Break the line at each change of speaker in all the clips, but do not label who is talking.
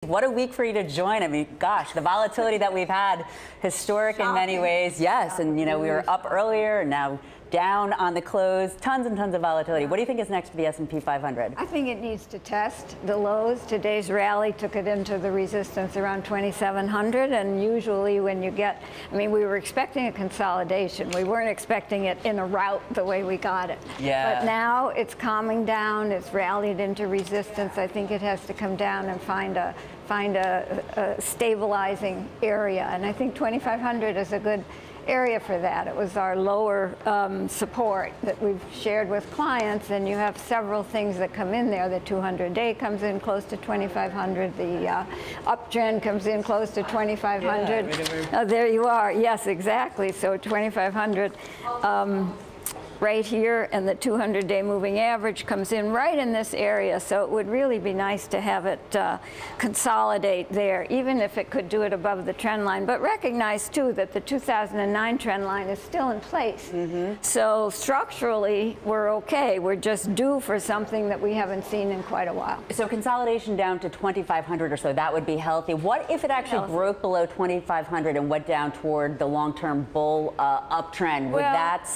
What a week for you to join. I mean, gosh, the volatility that we've had, historic in many ways. Yes, and we were up earlier and now down on the close. Tons and tons of volatility. What do you think is next for the S&P 500?
I think it needs to test the lows. Today's rally took it into the resistance around 2,700, and usually when you get, we were expecting a consolidation. We weren't expecting it in a rout the way we got it.
Yeah.
But now it's calming down. It's rallied into resistance. I think it has to come down and find a stabilizing area, and I think 2,500 is a good area for that. It was our lower support that we've shared with clients, and you have several things that come in there. The 200-day comes in close to 2,500. The uptrend comes in close to 2,500. Yeah, there you are. Yes, exactly. So 2,500. Right here, and the 200-day moving average comes in right in this area, so it would really be nice to have it consolidate there, even if it could do it above the trend line. But recognize, too, that the 2009 trend line is still in place. Mm-hmm. So structurally, we're okay. We're just due for something that we haven't seen in quite a while.
So consolidation down to 2,500 or so, that would be healthy. What if it actually broke below 2,500 and went down toward the long-term bull uptrend? Would that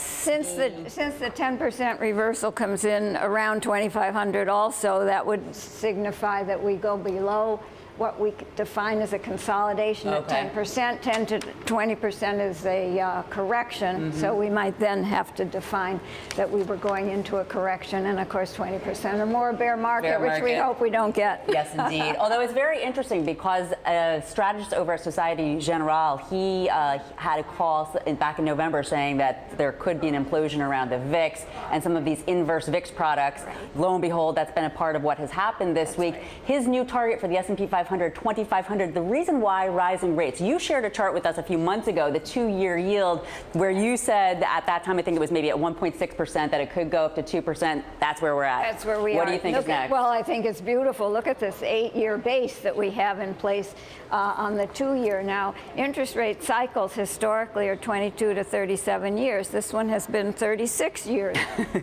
Since the 10% reversal comes in around 2,500 also, that would signify that we go below what we define as a consolidation at 10%. 10 to 20% is a correction, so we might then have to define that we were going into a correction, and of course 20% or more bear market, which we hope we don't get.
Yes, indeed. Although it's very interesting because a strategist over at Societe Generale, he had a call back in November saying that there could be an implosion around the VIX and some of these inverse VIX products. Lo and behold, that's been a part of what has happened this week. His new target for the S&P 500, 2,500. The reason why, rising rates. You shared a chart with us a few months ago, the 2-year yield, where you said at that time, I think it was maybe at 1.6%, that it could go up to 2%. That's where we're at.
That's where we are.
What do you think is next?
Well, I think it's beautiful. Look at this 8-year base that we have in place on the 2-year. Now, interest rate cycles historically are 22 to 37 years. This one has been 36 years.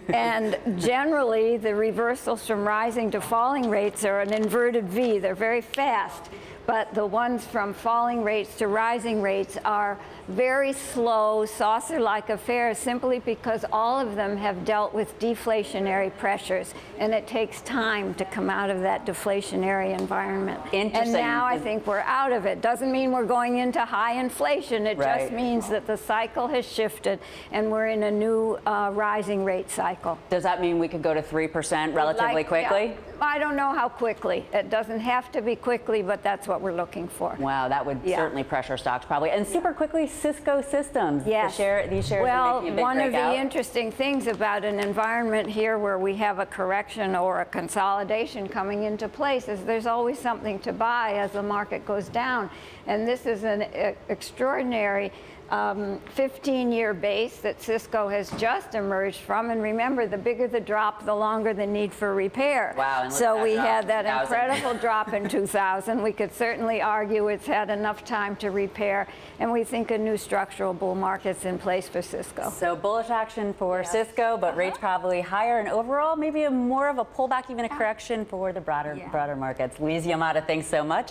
And generally, the reversals from rising to falling rates are an inverted V. They're very fast. But the ones from falling rates to rising rates are very slow, saucer-like affairs, simply because all of them have dealt with deflationary pressures, and it takes time to come out of that deflationary environment.
Interesting.
And now I think we're out of it. Doesn't mean we're going into high inflation. It just means that the cycle has shifted, and we're in a new rising rate cycle.
Does that mean we could go to 3% relatively quickly?
Yeah. I don't know how quickly. It doesn't have to be quickly, but that's what we're looking for.
Wow, that would certainly pressure stocks probably. And super quickly, Cisco Systems.
Yes.
These shares are making a big
one
breakout.
of the interesting things about an environment here where we have a correction or a consolidation coming into place is there's always something to buy as the market goes down. And this is an extraordinary 15-year base that Cisco has just emerged from. And remember, the bigger the drop, the longer the need for repair.
Wow, and
so we had that
2000.
incredible drop in 2000. We could certainly argue it's had enough time to repair, and we think a new structural bull market's in place for Cisco.
So bullish action for Cisco, but rates probably higher, and overall maybe more of a pullback, even a correction for the broader markets. Louise, Yamada, thanks so much.